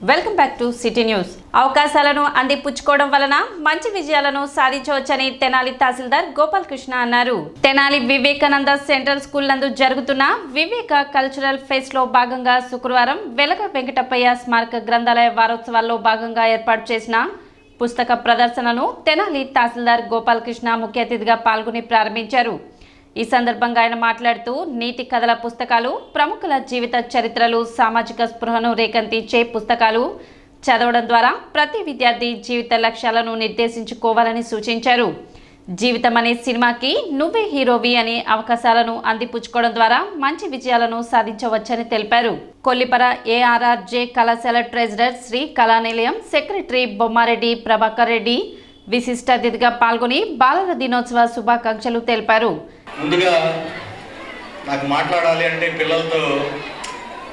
Welcome back to city news. అవకాశాలను అందిపుచ్చుకోవడం వలన మంచి విజయాలను సాధించవచ్చని తెనాలి తహసీల్దార్ గోపాలకృష్ణ అన్నారు. తెనాలి వివేకానంద సెంట్రల్ స్కూల్ నందు జరుగుతున్న వివేక కల్చరల్ ఫెస్ట్ లో భాగంగా శుక్రవారం వెలగ వెంకటప్పయ్య స్మారక గ్రంథాలయ వారోత్సవాల్లో భాగంగా ఏర్పాటు చేసిన పుస్తక ప్రదర్శనను తెనాలి తహసీల్దార్ గోపాలకృష్ణ ముఖ్య అతిథిగా పాల్గొని ప్రారంభించారు. ఈ సందర్భంగా ఆయన మాట్లాడుతూ నీతి కథల పుస్తకాలు, ప్రముఖుల జీవిత చరిత్రలు, సామాజిక స్పృహను రేకెత్తించే పుస్తకాలు చదవడం ద్వారా ప్రతి విద్యార్థి జీవిత లక్ష్యాలను నిర్దేశించుకోవాలని సూచించారు. జీవితం అనే సినిమాకి నువ్వే హీరోవి అనే అవకాశాలను అందిపుచ్చుకోవడం ద్వారా మంచి విజయాలను సాధించవచ్చని తెలిపారు. కొల్లిపర ఏఆర్ఆర్జే కళాశాల ట్రెజరర్ శ్రీ కళానిలయం సెక్రటరీ బొమ్మారెడ్డి ప్రభాకర్ రెడ్డి విశిష్ట అతిథిగా పాల్గొని బాలల దినోత్సవ శుభాకాంక్షలు తెలిపారు. ముందుగా నాకు మాట్లాడాలి అంటే పిల్లలతో,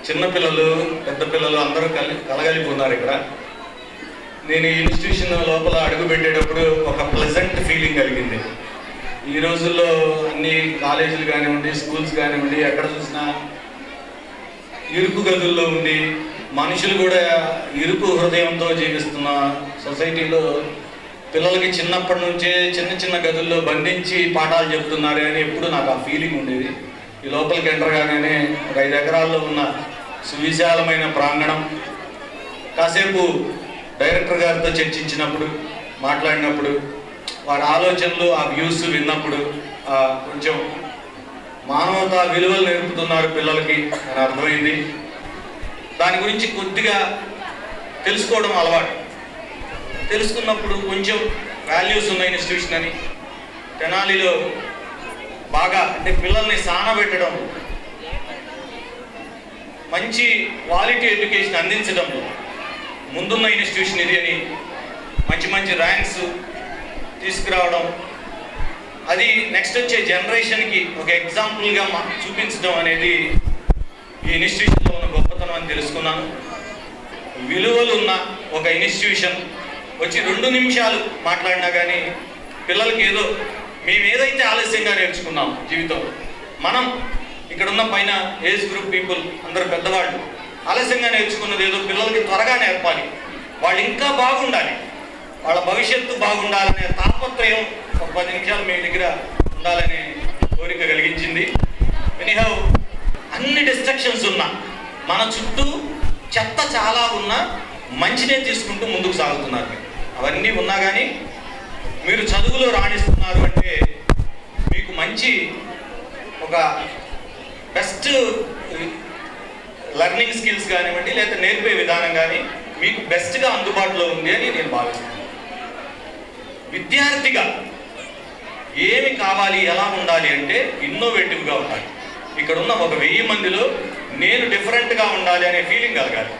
చిన్నపిల్లలు పెద్ద పిల్లలు అందరూ కలగలిపి ఉన్నారు. ఇక్కడ నేను ఈ ఇన్స్టిట్యూషన్ లోపల అడుగు పెట్టేటప్పుడు ఒక ప్లెజెంట్ ఫీలింగ్ కలిగింది. ఈ రోజుల్లో అన్ని కాలేజీలు కానివ్వండి, స్కూల్స్ కానివ్వండి, ఎక్కడ చూసినా ఇరుకు గదుల్లో ఉండి మనుషులు కూడా ఇరుకు హృదయంతో జీవిస్తున్న సొసైటీలో పిల్లలకి చిన్నప్పటి నుంచే చిన్న చిన్న గదుల్లో బంధించి పాఠాలు చెప్తున్నారు అని ఎప్పుడు నాకు ఆ ఫీలింగ్ ఉండేది. ఈ లోపలికి ఎంటర్ కాగానే ఒక 5 ఎకరాల్లో ఉన్న సువిశాలమైన ప్రాంగణం, కాసేపు డైరెక్టర్ గారితో చర్చించినప్పుడు, మాట్లాడినప్పుడు, వారి ఆలోచనలు, ఆ వ్యూస్ విన్నప్పుడు కొంచెం మానవతా విలువలు నేర్పుతున్నారు పిల్లలకి అని అర్థమైంది. దాని గురించి కొద్దిగా తెలుసుకోవడం అలవాటు. తెలుసుకున్నప్పుడు కొంచెం వాల్యూస్ ఉన్న ఇన్స్టిట్యూషన్ అని తెనాలిలో బాగా అంటే పిల్లల్ని సానబెట్టడం, మంచి క్వాలిటీ ఎడ్యుకేషన్ అందించడంలో ముందున్న ఇన్స్టిట్యూషన్ ఇది అని మంచి మంచి ర్యాంక్స్ తీసుకురావడం, అది నెక్స్ట్ వచ్చే జనరేషన్కి ఒక ఎగ్జాంపుల్గా చూపించడం అనేది ఈ ఇన్స్టిట్యూషన్లో ఉన్న గొప్పతనం అని తెలుసుకున్నాను. విలువలు ఉన్న ఒక ఇన్స్టిట్యూషన్ వచ్చి 2 నిమిషాలు మాట్లాడినా కానీ పిల్లలకి ఏదో మేము ఏదైతే ఆలస్యంగా నేర్చుకున్నాం జీవితంలో, మనం ఇక్కడ ఉన్న పైన ఏజ్ గ్రూప్ పీపుల్ అందరూ పెద్దవాళ్ళు ఆలస్యంగా నేర్చుకున్నది ఏదో పిల్లలకి త్వరగా నేర్పాలి, వాళ్ళు ఇంకా బాగుండాలి, వాళ్ళ భవిష్యత్తు బాగుండాలనే తాపత్రయం ఒక 10 నిమిషాలు మీ దగ్గర ఉండాలనే కోరిక కలిగించింది. ఎనీహౌ అన్ని డిస్ట్రక్షన్స్ ఉన్నా, మన చుట్టూ చెత్త చాలా ఉన్నా మంచినే తీసుకుంటూ ముందుకు సాగుతున్నారు. అవన్నీ ఉన్నా కానీ మీరు చదువులో రాణిస్తున్నారు అంటే మీకు మంచి ఒక బెస్ట్ లెర్నింగ్ స్కిల్స్ కానివ్వండి, లేదా నేర్పే విధానం కానీ మీకు బెస్ట్గా అందుబాటులో ఉంది అని నేను భావిస్తున్నాను. విద్యార్థిగా ఏమి కావాలి, ఎలా ఉండాలి అంటే ఇన్నోవేటివ్గా ఉండాలి. ఇక్కడ ఉన్న ఒక 1000 మందిలో నేను డిఫరెంట్గా ఉండాలి అనే ఫీలింగ్ కలగాలి.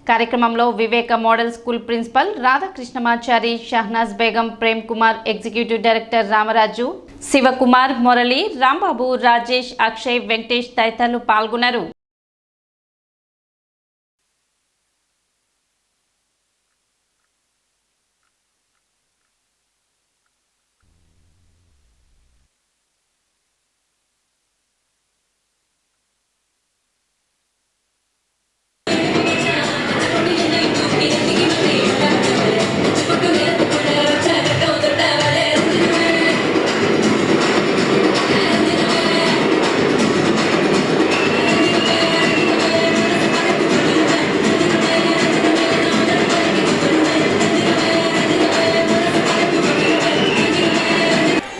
కార్యక్రమంలో Viveka model school principal Radhakrishnamachari, Shahnaz Begum, Prem Kumar, executive director Ramaraju, Sivakumar, Murali, Rambabu, Rajesh, Akshay, Venkatesh తదితరులు పాల్గొన్నారు.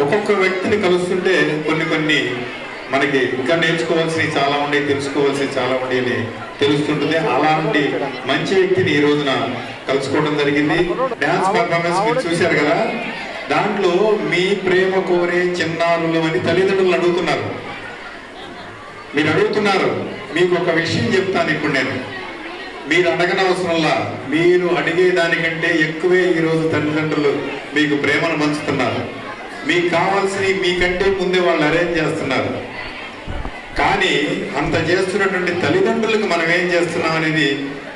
ఒక్కొక్క వ్యక్తిని కలుస్తుంటే కొన్ని మనకి ఇంకా నేర్చుకోవాల్సినవి చాలా ఉండే, తెలుసుకోవాల్సినవి చాలా ఉండే అని తెలుస్తుంటుంది. అలాంటి మంచి వ్యక్తిని ఈ రోజున కలుసుకోవడం జరిగింది. డ్యాన్స్ పర్ఫార్మెన్స్ మీరు చూశారు కదా, దాంట్లో మీ ప్రేమ కోరే చిన్నారులు అని తల్లిదండ్రులు అడుగుతున్నారు. మీరు అడుగుతున్నారు, మీకు ఒక విషయం చెప్తాను. ఇప్పుడు నేను మీరు అడగనవసరంలా, మీరు అడిగేదానికంటే ఎక్కువే ఈరోజు తల్లిదండ్రులు మీకు ప్రేమను పంచుతున్నారు. మీకు కావాల్సినవి మీకంటే ముందే వాళ్ళు అరేంజ్ చేస్తున్నారు. కానీ అంత చేస్తున్నటువంటి తల్లిదండ్రులకు మనం ఏం చేస్తున్నాం అనేది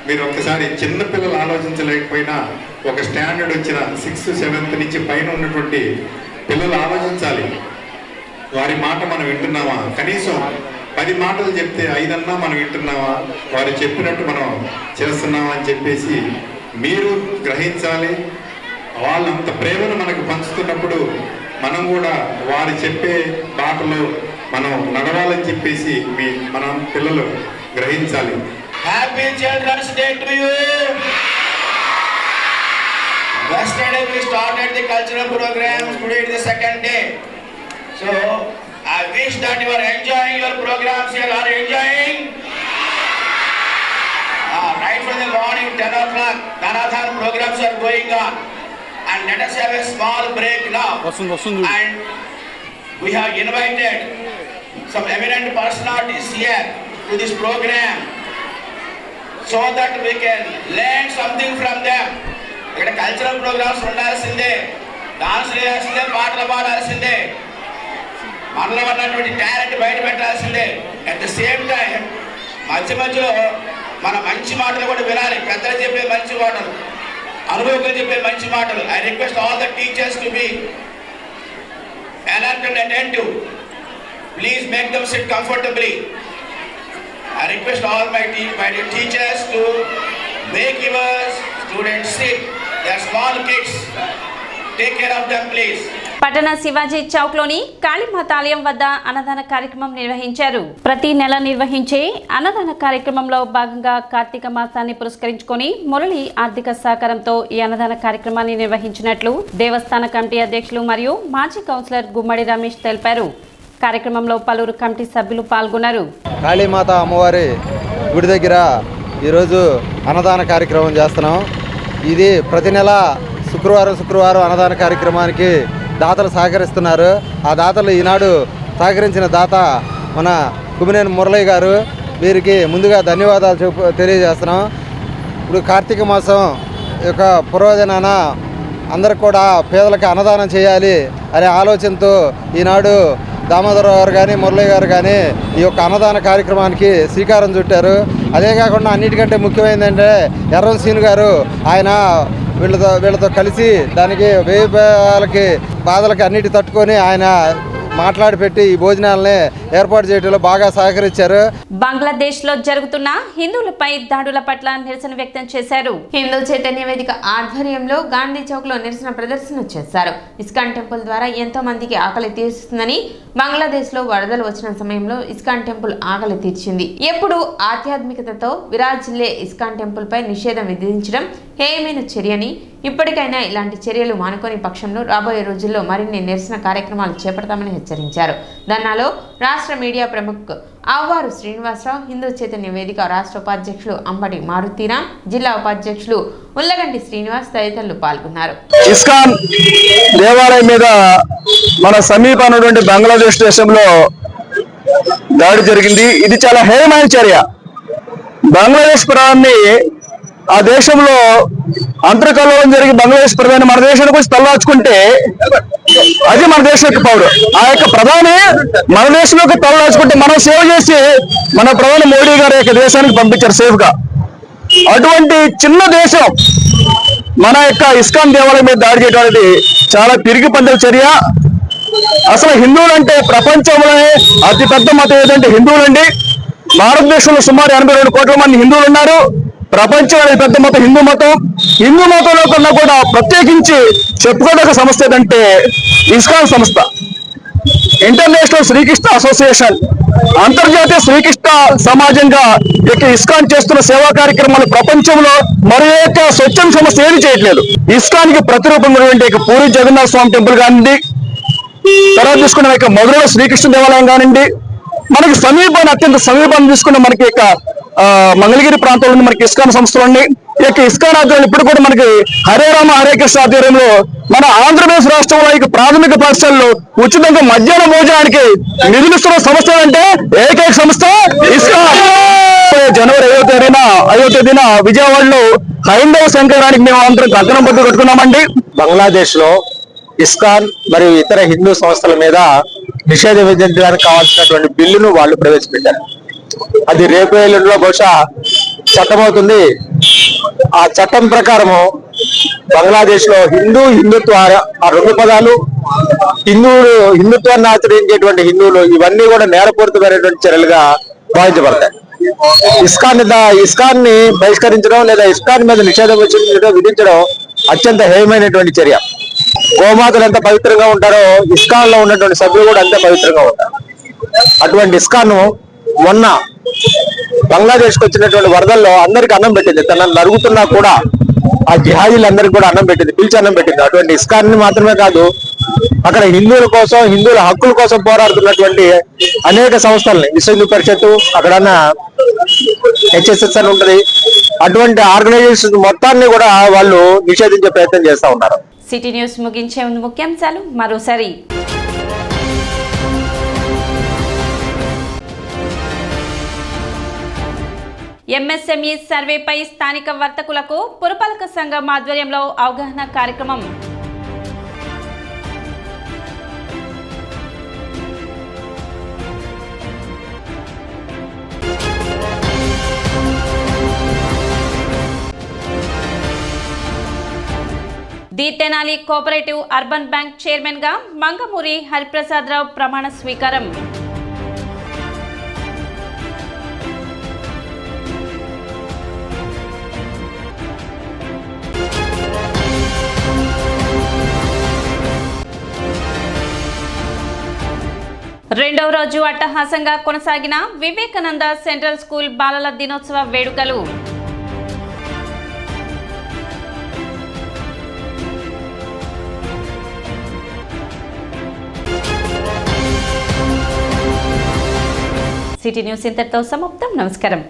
మీరు ఒక్కసారి చిన్నపిల్లలు ఆలోచించలేకపోయినా ఒక స్టాండర్డ్ వచ్చిన 6th 7th నుంచి పైన ఉన్నటువంటి పిల్లలు ఆలోచించాలి. వారి మాట మనం వింటున్నామా? కనీసం 10 మాటలు చెప్తే 5 అన్నా మనం వింటున్నావా, వారు చెప్పినట్టు మనం చేస్తున్నావా అని చెప్పేసి మీరు గ్రహించాలి. వాళ్ళంత ప్రేమను మనకు పంచుతున్నప్పుడు మనం కూడా వారు చెప్పే బాటలో మనం నడవాలని చెప్పేసి మన పిల్లలు గ్రహించాలి. Happy children's day to you. Yesterday we started the cultural programs, today it is the second day. So I wish that you are enjoying your programs here. Are you enjoying? Right from the morning 10 o'clock, Marathon programs are going on. And let us have a small break now. And we have invited some eminent personalities here to this program so that we can learn something from them. ఇక్కడ cultural programmes ఉండాల్సిందే, dance చేయాల్సిందే, పాటలు పాడాల్సిందే, మనలో ఉన్నటువంటి talent బయట పెట్టాల్సిందే. At the same time మధ్యలో మన మంచి మాటలు కూడా వినాలి. పెద్దలు చెప్పే మంచి మాటలు, అనుభవకులు చెప్పే మంచి మాటలు. I request all the teachers to be alert and attentive. Please make them sit comfortably. I request all my dear teachers to make your students sit. They are small kids. Take care of them, please. పట్టణ శివాజీ చౌక్లోని కాళీమాత ఆలయం వద్ద అన్నదాన కార్యక్రమం నిర్వహించారు. ప్రతి నెల నిర్వహించే అన్నదాన కార్యక్రమంలో భాగంగా కార్తీక మాసాన్ని పురస్కరించుకొని మురళి ఆర్థిక సహకారంతో ఈ అన్నదాన కార్యక్రమాన్ని నిర్వహించినట్లు దేవస్థాన కమిటీ అధ్యక్షులు మరియు మాజీ కౌన్సిలర్ గుమ్మడి రమేష్ తెలిపారు. కార్యక్రమంలో పలువురు కమిటీ సభ్యులు పాల్గొన్నారు. కాళీమాత అమ్మవారి గుడి దగ్గర ఈరోజు అన్నదాన కార్యక్రమం చేస్తున్నాం. ఇది ప్రతి నెల శుక్రవారం అన్నదాన కార్యక్రమానికి దాతలు సహకరిస్తున్నారు. ఆ దాతలు ఈనాడు సహకరించిన దాత మన కుమినేని మురళి గారు, వీరికి ముందుగా ధన్యవాదాలు తెలియజేస్తున్నాం. ఇప్పుడు కార్తీక మాసం యొక్క పూర్వదినాన అందరికి కూడా పేదలకు అన్నదానం చేయాలి అనే ఆలోచనతో ఈనాడు దామోదరరావు గారు కానీ మురళి గారు కానీ ఈ యొక్క అన్నదాన కార్యక్రమానికి శ్రీకారం చుట్టారు. అదే కాకుండా అన్నిటికంటే ముఖ్యమైనదంటే ఎర్రం సీను గారు, ఆయన వీళ్ళతో కలిసి దానికి బాధలకి అన్నిటి తట్టుకొని ఆయన మాట్లాడి పెట్టి ఈ భోజనాలని ఏర్పాటు చేయడంలో బాగా సహకరించారు. బంగ్లాదేశ్ లో జరుగుతున్న హిందువులపై దాడుల పట్ల నిరసన వ్యక్తం చేశారు. హిందూ చైతన్య వేదిక ఆధ్వర్యంలో గాంధీ చౌక్ లో నిరసన ప్రదర్శన చేశారు. ఇస్కాన్ టెంపుల్ ద్వారా ఎంతో మందికి ఆకలి తీరుస్తుందని, బంగ్లాదేశ్ లో వరదలు వచ్చిన సమయంలో ఇస్కాన్ టెంపుల్ ఆకలి తీర్చింది. ఎప్పుడు ఆధ్యాత్మికతతో విరాజిల్లే ఇస్కాన్ టెంపుల్ పై నిషేధం విధించడం హేయమైన చర్యని, ఇప్పటికైనా ఇలాంటి చర్యలు మానుకోని పక్షంలో రాబోయే రోజుల్లో మరిన్ని నిరసన కార్యక్రమాలు చేపడతామని హెచ్చరించారు. ధర్నాలో రాష్ట్ర మీడియా ప్రముఖ అవ్వారు శ్రీనివాసరావు, హిందూ చైతన్య వేదిక రాష్ట్ర ఉపాధ్యక్షులు అంబటి మారుతీరామ్, జిల్లా ఉపాధ్యక్షులు ఉల్లగంటి శ్రీనివాస్ తదితరులు పాల్గొన్నారు. ఇస్కాన్ దేవాలయం మీద మన సమీపమైనటువంటి బంగ్లాదేశ్ దేశంలో దాడి జరిగింది. ఇది చాలా హేయమైన చర్య. బంగ్లాదేశ్ ప్రధాని ఆ దేశంలో అంతర్కల్లోలం జరిగి బంగ్లాదేశ్ ప్రధాని మన దేశానికి వచ్చి తలదాచుకుంటే అది మన దేశం యొక్క పౌరు. ఆ యొక్క ప్రధాని మన దేశంలోకి తలదాచుకుంటే మనం సేవ చేసి మన ప్రధాని మోడీ గారి యొక్క దేశానికి పంపించారు సేఫ్ గా. అటువంటి చిన్న దేశం మన యొక్క ఇస్కాన్ దేవాలయం మీద దాడి చేయడం అనేది చాలా పిరికి పందల చర్య. అసలు హిందువులు అంటే ప్రపంచంలోనే అతి పెద్ద మతం ఏదంటే హిందువులండి. భారతదేశంలో సుమారు 82 కోట్ల మంది హిందువులు ఉన్నారు. ప్రపంచంలో పెద్ద మతం హిందూ మతం. హిందూ మతంలో కన్నా కూడా ప్రత్యేకించి చెప్పుకోదగ్గ సంస్థ ఏదంటే ఇస్కాన్ సంస్థ. ఇంటర్నేషనల్ శ్రీకృష్ణ అసోసియేషన్, అంతర్జాతీయ శ్రీకృష్ణ సమాజంగా ఇస్కాన్ చేస్తున్న సేవా కార్యక్రమాలు ప్రపంచంలో మరి యొక్క స్వచ్ఛంద సంస్థ ఏది చేయట్లేదు. ఇస్కాన్ కి ప్రతిరూపమైనటువంటి పూరి జగన్నాథ స్వామి టెంపుల్ కానివ్వండి, తర్వాత తీసుకున్న మధురలో శ్రీకృష్ణ దేవాలయం కానివ్వండి, మనకి సమీపాన్ని అత్యంత సమీపాన్ని తీసుకున్న మనకి మంగళగిరి ప్రాంతంలో మనకి ఇస్కాన్ సంస్థలు ఉన్నాయి. ఈ యొక్క ఇస్కాన్ ఆధ్వర్యంలో ఇప్పుడు కూడా మనకి హరే రామ హరే కృష్ణ ఆధ్వర్యంలో మన ఆంధ్రప్రదేశ్ రాష్ట్రంలో ప్రాథమిక పాఠశాలలో ఉచితంగా మధ్యాహ్న భోజనానికి నిధులిస్తున్న సంస్థ అంటే ఏకైక సంస్థ ఇస్కాన్. జనవరి 5వ తేదీన విజయవాడలో హైందవ సంకరానికి మేము అందరం కంకణం బద్దు కట్టుకున్నామండి. బంగ్లాదేశ్ లో ఇస్కాన్ మరియు ఇతర హిందూ సంస్థల మీద నిషేధం విధించడానికి కావాల్సినటువంటి బిల్లును వాళ్ళు ప్రవేశపెట్టారు. అది రేపు ఎల్లుండిలో బహుశా చట్టమవుతుంది. ఆ చట్టం ప్రకారము బంగ్లాదేశ్ లో హిందుత్వ ఆ 2 పదాలు హిందుత్వాన్ని ఆచరించేటువంటి హిందువులు ఇవన్నీ కూడా నేరపూరితమైనటువంటి చర్యలుగా భావించబడతాయి. ఇస్కాన్ ని బహిష్కరించడం లేదా ఇస్కాన్ మీద నిషేధం విధించడం అత్యంత హేయమైనటువంటి చర్య. గోమాతలు ఎంత పవిత్రంగా ఉంటారో ఇస్కాన్ లో ఉన్నటువంటి సభ్యులు కూడా అంతే పవిత్రంగా ఉంటారు. అటువంటి ఇస్కాన్ మొన్న బంగ్లాదేశ్ కు వచ్చినటువంటి వరదల్లో అందరికి అన్నం పెట్టింది. తనను నరుగుతున్నా కూడా ఆ జిహాదీలందరికీ కూడా అన్నం పెట్టింది, పిలిచి అన్నం పెట్టింది. అటువంటి ఇస్కాన్ ని మాత్రమే కాదు, అక్కడ హిందువుల కోసం, హిందువుల హక్కుల కోసం పోరాడుతున్నటువంటి అనేక సంస్థల్ని, విశ్వ హిందూ పరిషత్తు, అక్కడన్న HSS అని ఉంటుంది, అటువంటి ఆర్గనైజేషన్ మొత్తాన్ని కూడా వాళ్ళు నిషేధించే ప్రయత్నం చేస్తా ఉన్నారు. సిటీ న్యూస్ ముగించే ముందు ముఖ్యాంశాలు మరోసారి. MSME సర్వేపై స్థానిక వర్తకులకు పురపాలక సంఘం ఆధ్వర్యంలో అవగాహన కార్యక్రమం. The Tenali cooperative urban bank chairman గా మంగమూరి హరిప్రసాదరావు ప్రమాణ స్వీకారం. రెండవ రోజు అట్టహాసంగా కొనసాగిన వివేకానంద సెంట్రల్ స్కూల్ బాలల దినోత్సవ వేడుకలు. సిటీ న్యూస్ ఇంతటితో సమాప్తం. నమస్కారం.